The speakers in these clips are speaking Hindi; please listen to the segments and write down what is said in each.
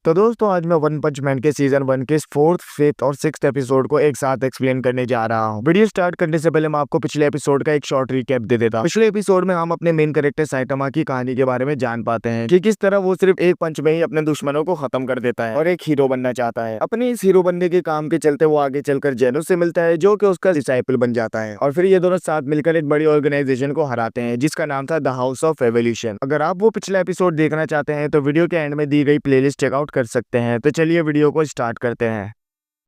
तो दोस्तों आज मैं वन पंच मैन के सीजन 1 के 4th, 5th और 6th एपिसोड को एक साथ एक्सप्लेन करने जा रहा हूँ। वीडियो स्टार्ट करने से पहले मैं आपको पिछले एपिसोड का एक शॉर्ट रिकैप दे देता हूँ। पिछले एपिसोड में हम अपने मेन कैरेक्टर साइटामा की कहानी के बारे में जान पाते हैं कि किस तरह वो सिर्फ एक पंच में ही अपने दुश्मनों को खत्म कर देता है और एक हीरो बनना चाहता है। अपने इस हीरो बनने के काम के चलते वो आगे चलकर जेनोस से मिलता है जो कि उसका डिसाइपल बन जाता है और फिर ये दोनों साथ मिलकर एक बड़ी ऑर्गेनाइजेशन को हराते हैं जिसका नाम था द हाउस ऑफ एवोल्यूशन। अगर आप वो पिछला एपिसोड देखना चाहते हैं तो वीडियो के एंड में दी गई प्लेलिस्ट चेकआउट कर सकते हैं। तो चलिए वीडियो को स्टार्ट करते हैं।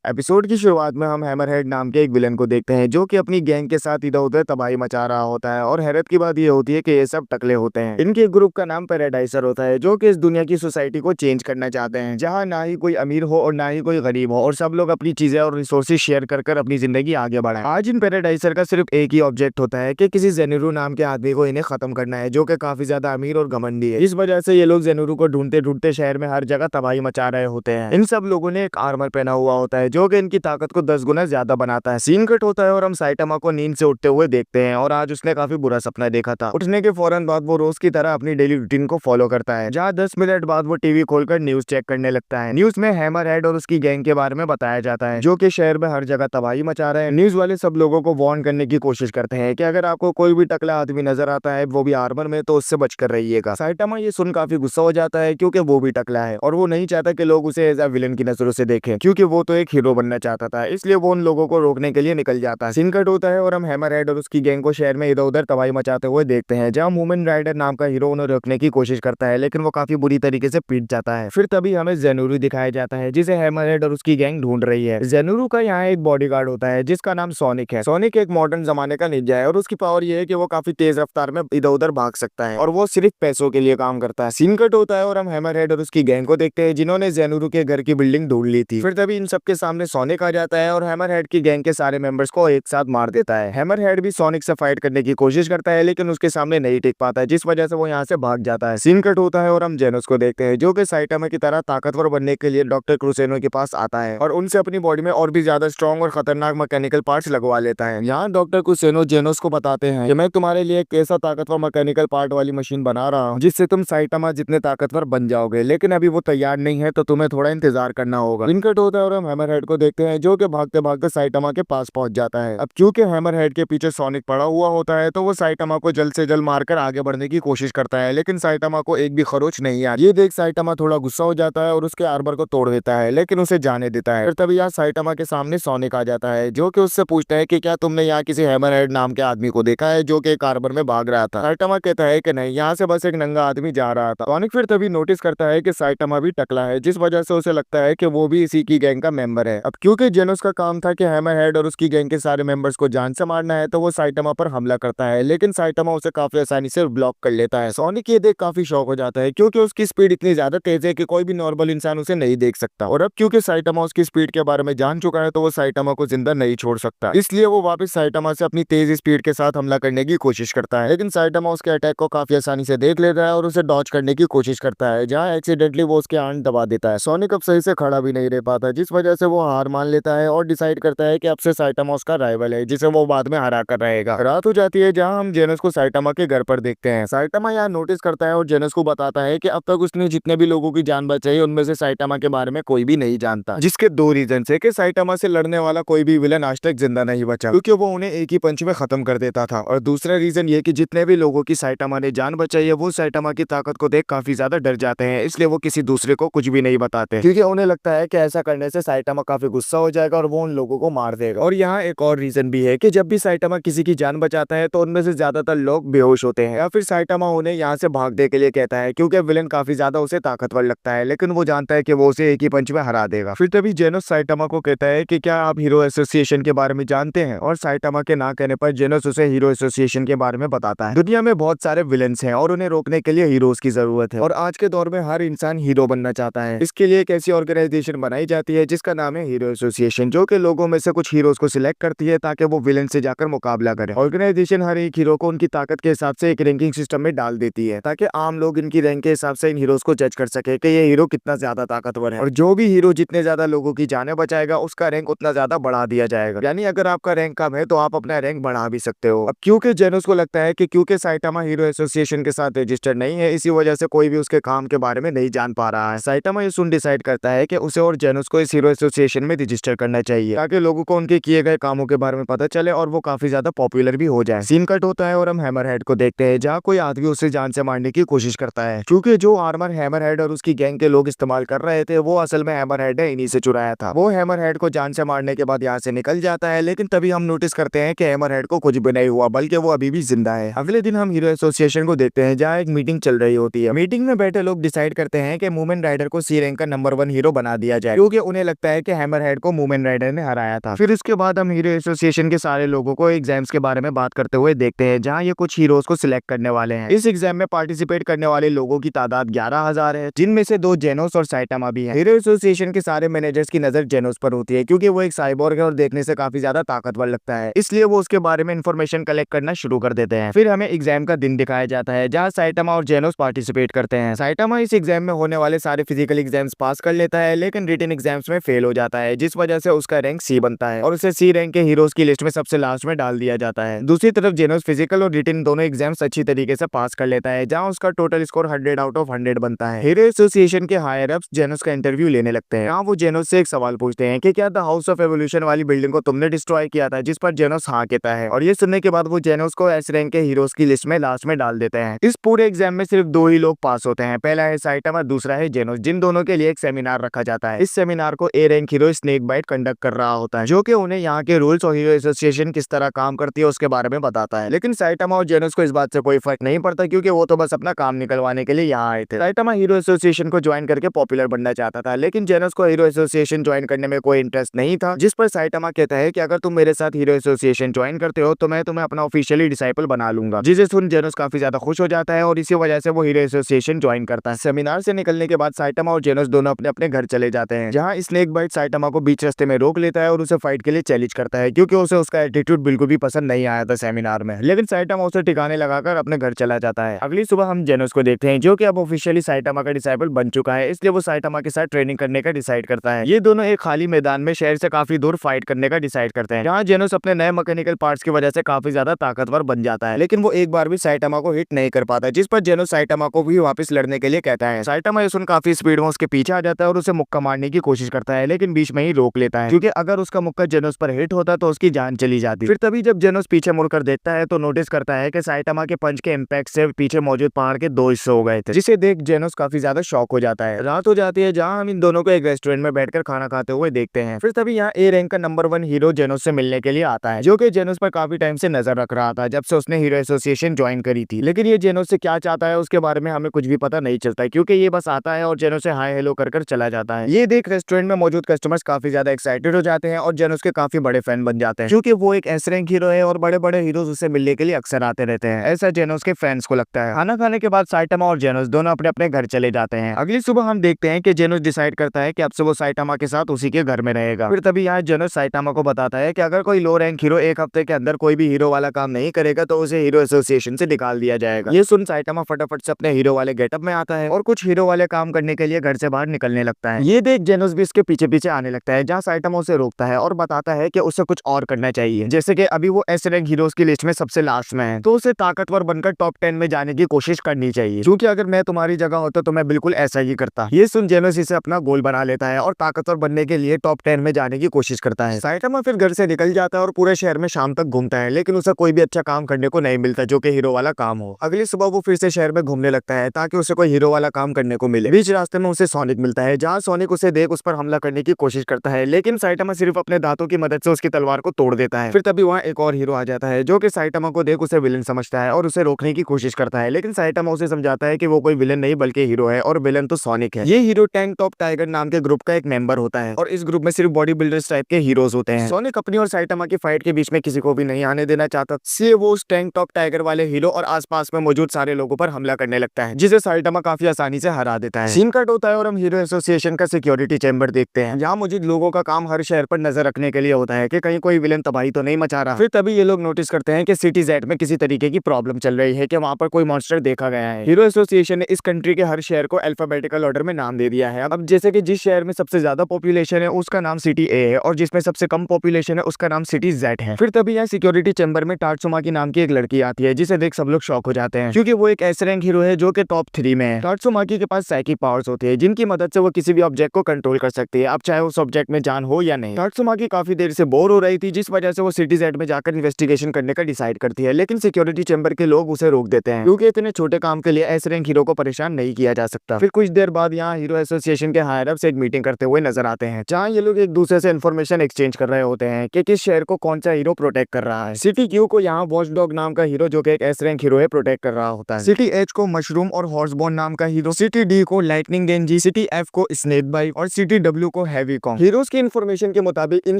एपिसोड की शुरुआत में हम हैमरहेड नाम के एक विलन को देखते हैं जो कि अपनी गैंग के साथ इधर उधर तबाही मचा रहा होता है और हैरत की बात यह होती है कि ये सब टकले होते हैं। इनके ग्रुप का नाम पैराडाइजर होता है जो कि इस दुनिया की सोसाइटी को चेंज करना चाहते हैं जहां ना ही कोई अमीर हो और ना ही कोई गरीब हो और सब लोग अपनी चीजें और रिसोर्सेज शेयर कर अपनी जिंदगी आगे बढ़ाएं। आज इन पैराडाइजर का सिर्फ एक ही ऑब्जेक्ट होता है कि किसी जेनुरू नाम के आदमी को इन्हें खत्म करना है जो कि काफी ज्यादा अमीर और घमंडी है। इस वजह से ये लोग जेनुरू को ढूंढते ढूंढते शहर में हर जगह तबाही मचा रहे होते हैं। इन सब लोगों ने एक आर्मर पहना हुआ होता है जो कि इनकी ताकत को 10 गुना ज्यादा बनाता है। सीन कट होता है और हम साइटामा को नींद से उठते हुए देखते हैं और आज उसने काफी बुरा सपना देखा था। उठने के फौरन बाद वो रोज की तरह अपनी डेली रूटीन को फॉलो करता है जहाँ 10 मिनट बाद वो टीवी खोलकर न्यूज चेक करने लगता है। न्यूज में हैमरहेड और उसकी गैंग के बारे में बताया जाता है जो कि शहर में हर जगह तबाही मचा रहे हैं। न्यूज वाले सब लोगों को वार्न करने की कोशिश करते हैं कि अगर आपको कोई भी टकला आदमी नजर आता है वो भी आर्मर में तो उससे बचकर रहिएगा। साइटामा ये सुन काफी गुस्सा हो जाता है क्योंकि वो भी टकला है और वो नहीं चाहता कि लोग उसे एज अ विलन की नजरों से देखें क्योंकि वो तो एक हीरो बनना चाहता था, इसलिए वो उन लोगों को रोकने के लिए निकल जाता है। सीन कट होता है और हम हैमरहेड और उसकी गैंग को शहर में इधर उधर तबाही मचाते हुए देखते हैं जहां वुमेन राइडर नाम का हीरो उन्हें रोकने की कोशिश करता है लेकिन वो काफी बुरी तरीके से पीट जाता है। फिर तभी हमें जेनुरू दिखाया जाता है जिसे हैमरहेड और उसकी गैंग ढूंढ रही है। जेनुरू का यहाँ एक बॉडीगार्ड होता है जिसका नाम सोनिक है। सोनिक एक मॉडर्न जमाने का निंजा है और उसकी पावर ये है कि वो काफी तेज रफ्तार में इधर उधर भाग सकता है और वो सिर्फ पैसों के लिए काम करता है। सीन कट होता है और हम हैमरहेड और उसकी गैंग को देखते हैं जिन्होंने जेनुरू के घर की बिल्डिंग ढूंढ ली थी। फिर तभी इन सबके सामने सोनिक आ जाता है और हैमरहेड की गैंग के सारे मेंबर्स को एक साथ मार देता है। हैमरहेड भी सोनिक से फाइट करने की कोशिश करता है लेकिन उसके सामने नहीं टिक पाता है जिस वजह से वो यहाँ से भाग जाता है। सीन कट होता है और हम जेनोस को देखते हैं जो कि साइटामा की तरह ताकतवर बनने के लिए डॉक्टर क्रूसेनो के पास आता है और उनसे अपनी बॉडी में और भी ज्यादा स्ट्रॉन्ग और खतरनाक मैकेनिकल पार्ट्स लगवा लेता है। यहाँ डॉक्टर क्रूसेनो जेनोस को बताते हैं कि मैं तुम्हारे लिए एक ऐसा ताकतवर मैकेनिकल पार्ट वाली मशीन बना रहा हूँ जिससे तुम साइटामा जितने ताकतवर बन जाओगे, लेकिन अभी वो तैयार नहीं है तो तुम्हें थोड़ा इंतजार करना होगा। सीन कट होता है और हम हैमरहेड को देखते हैं जो कि भागते भागते साइटामा के पास पहुंच जाता है। अब क्योंकि हैमरहेड के पीछे सोनिक पड़ा हुआ होता है तो वो साइटामा को जल्द से जल्द मारकर आगे बढ़ने की कोशिश करता है लेकिन साइटामा को एक भी खरोच नहीं आती। ये देख साइटामा थोड़ा गुस्सा हो जाता है और उसके आर्मर को तोड़ देता है लेकिन उसे जाने देता है। फिर तभी यहाँ साइटामा के सामने सोनिक आ जाता है जो कि उससे पूछता है कि क्या तुमने यहाँ किसी हैमरहेड नाम के आदमी को देखा है जो कि एक आर्मर में भाग रहा था। साइटामा कहता है कि नहीं, यहाँ से बस एक नंगा आदमी जा रहा था। सोनिक फिर तभी नोटिस करता है कि साइटामा भी टकला है जिस वजह से उसे लगता है कि वो भी इसी की गैंग का मेंबर है। अब क्योंकि जेनोस का काम था कि हैमरहेड और उसकी गैंग के सारे मेंबर्स को जान से मारना है तो वो साइटामा पर हमला करता है लेकिन साइटामा उसे काफी आसानी से ब्लॉक कर लेता है। सोनिक ये देख काफी शॉक हो जाता है क्योंकि उसकी स्पीड इतनी ज्यादा तेज है कि कोई भी नॉर्मल इंसान उसे नहीं देख सकता और अब क्योंकि साइटामा उसकी स्पीड के बारे में जान चुका है तो वो साइटामा को जिंदा नहीं छोड़ सकता, इसलिए वो वापस साइटामा से अपनी तेज स्पीड के साथ हमला करने की कोशिश करता है लेकिन साइटामा उसके अटैक को काफी आसानी से देख लेता है और उसे डॉज करने की कोशिश करता है जहाँ एक्सीडेंटली वो उसके आंट दबा देता है। सोनिक अब सही से खड़ा भी नहीं रह पाता जिस वजह से वो हार मान लेता है और डिसाइड करता है कि अब से साइटामा उसका राइवल है जिसे वो बाद में हरा कर रहेगा। रात हो जाती है जहां हम जेनस को साइटामा के घर पर देखते हैं। साइटामा यहाँ नोटिस करता है और जेनस को बताता है कि अब तक उसने जितने भी लोगों की जान बचाई उनमें से साइटामा के बारे में कोई भी नहीं जानता, जिसके दो रीजन है कि साइटामा से लड़ने वाला कोई भी विलन आज तक जिंदा नहीं बचा क्योंकि वो उन्हें एक ही पंच में खत्म कर देता था, और दूसरा रीजन ये कि जितने भी लोगों की साइटामा ने जान बचाई है वो साइटामा की ताकत को देख काफी ज्यादा डर जाते हैं, इसलिए वो किसी दूसरे को कुछ भी नहीं बताते क्योंकि उन्हें लगता है कि ऐसा करने से साइटामा काफी गुस्सा हो जाएगा और वो उन लोगों को मार देगा। और यहाँ एक और रीजन भी है कि जब भी साइटामा किसी की जान बचाता है तो उनमें से ज्यादातर लोग बेहोश होते हैं या फिर साइटामा उन्हें यहाँ से भागने के लिए कहता है क्योंकि विलेन काफी ज्यादा उसे ताकतवर लगता है लेकिन वो जानता है कि वो उसे एक ही पंच में हरा देगा। फिर तभी जेनोस साइटामा को कहता है कि क्या आप हीरो एसोसिएशन के बारे में जानते हैं, और साइटामा के ना कहने पर जेनोस उसे हीरो एसोसिएशन के बारे में बताता है। दुनिया में बहुत सारे विलेन्स हैं और उन्हें रोकने के लिए हीरोज की जरूरत है और आज के दौर में हर इंसान हीरो बनना चाहता है। इसके लिए एक ऐसी ऑर्गेनाइजेशन बनाई जाती है जिसका नाम है हीरो एसोसिएशन, जो कि लोगों में से कुछ हीरोज को सिलेक्ट करती है ताकि वो विलन से जाकर मुकाबला करें। ऑर्गेनाइजेशन हर एक हीरो को उनकी ताकत के हिसाब से एक रैंकिंग सिस्टम में डाल देती है ताकि आम लोग इनकी रैंक के हिसाब से इन हीरोज को जज कर सके कि ये हीरो कितना ज्यादा ताकतवर है, और जो भी हीरो जितने ज्यादा लोगों की जाने बचाएगा उसका रैंक उतना ज्यादा बढ़ा दिया जाएगा। यानी अगर आपका रैंक कम है तो आप अपना रैंक बढ़ा भी सकते हो। अब क्योंकि जेनोस को लगता है कि क्योंकि साइटामा हीरो एसोसिएशन के साथ रजिस्टर्ड नहीं है, इसी वजह से कोई भी उसके काम के बारे में नहीं जान पा रहा है। साइटामा ये सुन डिसाइड करता है कि उसे और जेनोस को इस हीरो एसोसिएशन में रजिस्टर करना चाहिए ताकि लोगों को उनके किए गए कामों के बारे में पता चले और वो काफी ज्यादा पॉपुलर भी हो जाए। सीन कट होता है और हम हैमरहेड को देखते हैं जहाँ कोई आदमी उसे जान से मारने की कोशिश करता है। क्योंकि जो आर्मर हैमरहेड और उसकी गैंग के लोग इस्तेमाल कर रहे थे वो असल में हैमरहेड ने इन्हीं से चुराया था। वो हैमरहेड को जान से मारने के बाद यहाँ से निकल जाता है, लेकिन तभी हम नोटिस करते हैं कि हैमरहेड को कुछ भी नहीं हुआ बल्कि वो अभी भी जिंदा है। अगले दिन हम हीरो एसोसिएशन को देखते हैं जहाँ एक मीटिंग चल रही होती है। मीटिंग में बैठे लोग डिसाइड करते हैं कि मूमेंट राइडर को सी रैंक का नंबर 1 हीरो बना दिया जाए, क्योंकि उन्हें लगता है कि हैमरहेड को मूमेंट राइडर ने हराया था। फिर उसके बाद हम हीरो एसोसिएशन के सारे लोगों को एग्जाम्स के बारे में बात करते हुए देखते हैं जहाँ ये कुछ हीरोज को सिलेक्ट करने वाले हैं। इस एग्जाम में पार्टिसिपेट करने वाले लोगों की तादाद 11,000 है, जिनमें से 2 जेनोस और साइटामा भी है। हीरो एसोसिएशन के सारे मैनेजर्स की नजर जेनोस पर होती है क्योंकि वो एक साइबोर्ग है और देखने से काफी ज्यादा ताकतवर लगता है, इसलिए वो उसके बारे में इंफॉर्मेशन कलेक्ट करना शुरू कर देते हैं। फिर हमें एग्जाम का दिन दिखाया जाता है जहाँ साइटामा और जेनोस पार्टिसिपेट करते हैं। साइटामा इस एग्जाम में होने वाले सारे फिजिकल एग्जाम्स पास कर लेता है, लेकिन रिटन एग्जाम्स में फेल हो जाता है, जिस वजह से उसका रैंक सी बनता है और उसे सी रैंक के हीरोज की लिस्ट में सबसे लास्ट में डाल दिया जाता है। दूसरी तरफ जेनोस फिजिकल और रिटन दोनों एग्जाम्स अच्छी तरीके से पास कर लेता है, जहाँ उसका टोटल स्कोर 100 आउट ऑफ 100 बनता है। हीरो एसोसिएशन के हायर अप्स जेनोस का इंटरव्यू लेने लगते हैं। यहाँ वो जेनोस से एक सवाल पूछते हैं कि क्या द हाउस ऑफ एवोल्यूशन वाली बिल्डिंग को तुमने डिस्ट्रॉय किया था, जिस पर जेनोस हाँ कहता है, और ये सुनने के बाद वो जेनोस को एस रैंक के हीरोज की लिस्ट में लास्ट में डाल देते हैं। इस पूरे एग्जाम में सिर्फ 2 ही लोग पास होते हैं, पहला है साइटामा, दूसरा है जेनोस, जिन दोनों के लिए एक सेमिनार रखा जाता है। इस सेमिनार को ए रैंक हीरो स्नेक बाइट कंडक्ट कर रहा होता है, जो कि उन्हें यहाँ के रूल्स और हीरो एसोसिएशन किस तरह काम करती है उसके बारे में बताता है। लेकिन साइटामा और जेनोस को इस बात से कोई फर्क नहीं पड़ता क्योंकि वो तो बस अपना काम निकलवाने के लिए यहाँ आए थे। साइटामा हीरो एसोसिएशन को ज्वाइन करके पॉपुलर बनना चाहता था, लेकिन जेनोस को हीरो एसोसिएशन ज्वाइन करने में कोई इंटरेस्ट नहीं था, जिस पर साइटामा कहता है कि अगर तुम मेरे साथ हीरो एसोसिएशन ज्वाइन करते हो तो मैं तुम्हें अपना ऑफिशियली डिसाइपल बना लूंगा, जिसे सुन जेनोस काफी ज्यादा खुश हो जाता है और इसी वजह से वो हीरो एसोसिएशन ज्वाइन करता है। सेमिनार से निकलने के बाद साइटामा और जेनोस दोनों अपने अपने घर चले जाते हैं, जहाँ स्नेक बाइट साइटामा को बीच रास्ते में रोक लेता है और उसे फाइट के लिए चैलेंज करता है क्योंकि उसे उसका एटीट्यूड बिल्कुल भी पसंद नहीं आया था सेमिनार में। लेकिन साइटामा उसे ठिकाने लगाकर अपने घर चला जाता है। अगली सुबह हम जेनोस को देखते हैं जो कि अब ऑफिशियली साइटामा का डिसाइपल बन चुका है, इसलिए वो साइटामा के साथ ट्रेनिंग करने का डिसाइड करता है। ये दोनों एक खाली मैदान में शहर से काफी दूर फाइट करने का डिसाइड करते हैं, जहाँ जेनोस अपने नए मैकेनिकल पार्ट्स की वजह से काफी ज्यादा ताकतवर बन जाता है, लेकिन वो एक बार भी साइटामा को हिट नहीं कर पाता, जिस पर जेनोस साइटामा को भी वापस लड़ने के लिए कहता है। साइटामा ये सुन काफी स्पीड में उसके पीछे आ जाता है और उसे मुक्का मारने की कोशिश करता है, लेकिन बीच में ही रोक लेता है क्योंकि अगर उसका मुक्का जेनोस पर हिट होता तो उसकी जान चली जाती। फिर तभी जब जेनोस पीछे मुड़कर देखता है तो नोटिस करता है कि साइटामा के पंच के इम्पैक्ट से पीछे मौजूद पहाड़ के 2 हिस्से हो गए थे, जिसे देख जेनोस काफी ज्यादा शॉक हो जाता है। रात हो जाती है जहाँ हम इन दोनों को एक रेस्टोरेंट में बैठकर खाना खाते हुए देखते हैं। फिर तभी यहाँ ए रैंक का नंबर 1 हीरो जेनोस से मिलने के लिए आता है, जो कि जेनोस पर काफी टाइम से नजर रख रहा था जब से उसने हीरो एसोसिएशन ज्वाइन करी थी। लेकिन ये जेनोस से क्या चाहता है उसके बारे में हमें कुछ भी पता नहीं चलता क्योंकि ये बस आता है और जेनोस से हाय हेलो कर चला जाता है। ये देख रेस्टोरेंट में मौजूद कस्टमर्स काफी ज्यादा एक्साइटेड हो जाते हैं और जेनोस के काफी बड़े फैन बन जाते हैं क्योंकि वो एक एस रैंक हीरो है और बड़े बड़े हीरोज उससे मिलने के लिए अक्सर आते रहते हैं, ऐसा जेनोस के फैंस को लगता है। खाना खाने के बाद साइटामा और जेनोस दोनों अपने अपने घर चले जाते हैं। अगली सुबह हम देखते हैं कि जेनोस डिसाइड करता है कि अब से वो साइटामा के साथ उसी के घर में रहेगा। फिर तभी यहाँ जेनोस साइटामा को बताता है कि अगर कोई लो रैंक हीरो एक हफ्ते के अंदर कोई भी हीरो वाला काम नहीं करेगा तो उसे हीरो एसोसिएशन से निकाल दिया जाएगा। ये सुन साइटामा फटाफट से अपने हीरो वाले गेटअप में आता है और कुछ हीरो वाले काम करने के लिए घर से बाहर निकलने लगता है। ये देख जेनोस भी इसके पीछे पीछे आने लगता है, जहाँ साइटामा उसे रोकता है और बताता है कि उसे कुछ और करना चाहिए, जैसे कि अभी वो एस रैंक हीरोज की लिस्ट में सबसे लास्ट में है तो उसे ताकतवर बनकर टॉप 10 में जाने की कोशिश करनी चाहिए, क्योंकि अगर मैं तुम्हारी जगह होता तो मैं बिल्कुल ऐसा ही करता। ये सुन जेनोस इसे अपना गोल बना लेता है और ताकतवर बनने के लिए टॉप 10 में जाने की कोशिश करता है। साइटामा फिर घर से निकल जाता है और पूरे शहर में शाम तक घूमता है, लेकिन उसे कोई भी अच्छा काम करने को नहीं मिलता जो कि हीरो वाला काम हो। अगली सुबह वो फिर से शहर में घूमने लगता है ताकि उसे कोई हीरो वाला काम करने को मिले। बीच रास्ते में उसे सोनिक मिलता है, जहाँ सोनिक उसे देख उस पर हमला करने की कोशिश करता है, लेकिन साइटामा सिर्फ अपने दांतों की मदद से उसकी तलवार को तोड़ देता है। फिर तभी वहाँ एक और हीरो आ जाता है जो कि साइटामा को देख उसे विलन समझता है और उसे रोकने की कोशिश करता है, लेकिन साइटामा उसे समझाता है कि वो कोई विलन नहीं बल्कि हीरो है और विलन तो सोनिक है। ये हीरो टैंक टॉप टाइगर नाम के ग्रुप का एक मेंबर होता है और इस ग्रुप में सिर्फ बॉडी बिल्डर्स टाइप के हीरोज होते हैं। सोनिक अपनी और साइटामा की फाइट के बीच में किसी को भी नहीं आने देना चाहता, इसलिए वो उस टैंक टॉप टाइगर वाले हीरो और आसपास में मौजूद सारे लोगों पर हमला करने लगता है, जिसे साइटामा काफी आसानी से हरा देता है। सीन कट होता है और हम हीरो एसोसिएशन का सिक्योरिटी चैम्बर देखते हैं, यहाँ मौजूद लोगों का काम हर शहर पर नजर रखने के लिए होता है कि कहीं कोई विलन तबाही तो नहीं मचा रहा। फिर तभी ये लोग नोटिस करते हैं कि सिटी जेड में किसी तरीके की प्रॉब्लम चल रही है कि वहाँ पर कोई मॉन्स्टर देखा गया है। हीरो एसोसिएशन ने इस कंट्री के हर शहर को अल्फाबेटिकल ऑर्डर में नाम दे दिया है। अब जैसे कि जिस शहर में सबसे ज्यादा पॉपुलेशन है उसका नाम सिटी ए है और जिसमें सबसे कम पॉपुलेशन है उसका नाम सिटी जेड है। फिर तभी यहाँ सिक्योरिटी चैम्बर में टाट्सुमा नाम की एक लड़की आती है जिसे देख सब लोग शॉक हो जाते हैं क्योंकि वो एक ऐसे रैंक हीरो है जो कि टॉप 3 में है। टाट्सुमाकी के पास साइकिक पावर्स होती है जिनकी मदद से वो किसी भी ऑब्जेक्ट को कंट्रोल कर सकती है, अब चाहे उस ऑब्जेक्ट में जान हो या नहीं। टाट्सुमाकी काफी देर से बोर हो रही थी जिस वजह से वो सिटी जेड में जाकर इन्वेस्टिगेशन करने का डिसाइड करती है, लेकिन सिक्योरिटी चैम्बर के लोग उसे रोक देते हैं क्योंकि इतने छोटे काम के लिए ऐसे रैंक हीरो को परेशान नहीं किया जा सकता। फिर कुछ देर बाद यहाँ हीरो एसोसिएशन के हायर अप से एक मीटिंग करते हुए नजर आते हैं जहाँ ये लोग एक दूसरे से इन्फॉर्मेशन एक्सचेंज कर रहे होते हैं कि किस शहर को कौन सा हीरो प्रोटेक्ट कर रहा है। सिटी क्यू को यहाँ वॉचडॉग नाम का हीरो जो कि एक एस रैंक हीरो है प्रोटेक्ट कर रहा होता है। सिटी एच को मशरूम और हॉर्सबोन नाम का हीरो, सिटी डी को लाइटनिंग डेंजी, सिटी एफ को स्नेक बाइट और सिटी डब्ल्यू को हैवी कॉम। हीरोज की इन्फॉर्मेशन के मुताबिक इन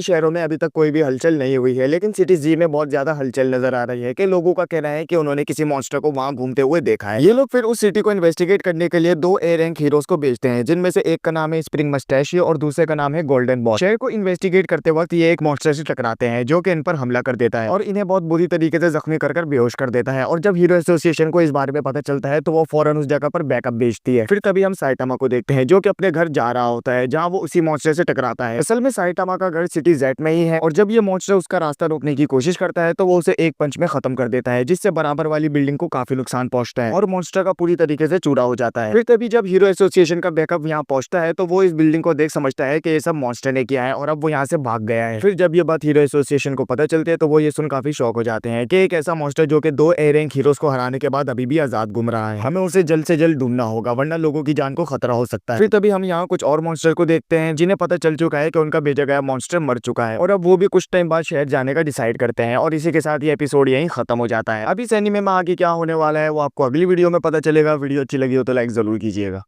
शहरों में अभी तक कोई भी हलचल नहीं हुई है, लेकिन सिटी जी में बहुत ज्यादा हलचल नजर आ रही है कि लोगों का कहना है कि उन्होंने किसी मॉन्स्टर को वहां घूमते हुए देखा है। ये लोग फिर उस सिटी को इन्वेस्टिगेट करने के लिए 2 ए रैंक हीरोज को भेजते हैं जिनमें से एक का नाम है स्प्रिंग मस्टैशियो और दूसरे का नाम है गोल्डन बॉस। शहर को इन्वेस्टिगेट करते वक्त ये एक मॉन्स्टर से टकराते हैं जो कि इन पर हमला कर देता है और इन्हें बहुत बुरी तरीके से जख्मी कर बेहोश कर देता है। और जब हीरो एसोसिएशन को इस बारे में पता चलता है तो वो फौरन उस जगह पर बैकअप भेजती है। फिर तभी हम साइटामा को देखते हैं जो कि अपने घर जा रहा होता है जहाँ वो उसी मॉन्स्टर से टकराता है। असल में साइटामा का घर सिटी जेड में ही है और जब ये मॉन्स्टर उसका रास्ता रोकने की कोशिश करता है तो वो उसे एक पंच में खत्म कर देता है जिससे बराबर वाली बिल्डिंग को काफी नुकसान पहुंचता है और मॉन्स्टर का पूरी तरीके से चूरा हो जाता है। फिर तभी जब हीरो एसोसिएशन का बैकअप यहाँ पहुंचता है तो वो इस बिल्डिंग को देख समझता है कि ये सब मॉन्स्टर ने किया है और अब वो यहाँ से भाग गया है। फिर जब ये बात हीरो एसोसिएशन को पता चलती है तो वो ये सुन काफी शॉक हो जाते हैं कि एक ऐसा मॉन्स्टर जो कि 2 ए रैंक हीरोज को हराने के बाद अभी भी आजाद घूम रहा है, हमें उसे जल्द से जल्द ढूंढना होगा वरना लोगों की जान को खतरा हो सकता है। फिर तभी हम यहाँ कुछ और मॉन्स्टर को देखते हैं जिन्हें पता चल चुका है कि उनका भेजा गया मॉन्स्टर मर चुका है और अब वो भी कुछ टाइम बाद शहर जाने का डिसाइड करते हैं और इसी के साथ ये एपिसोड यहीं खत्म हो जाता है। अभी इस एनीमे में आगे क्या होने वाला है वो आपको अगली वीडियो में पता चलेगा। वीडियो अच्छी लगी हो तो लाइक जरूर कीजिएगा।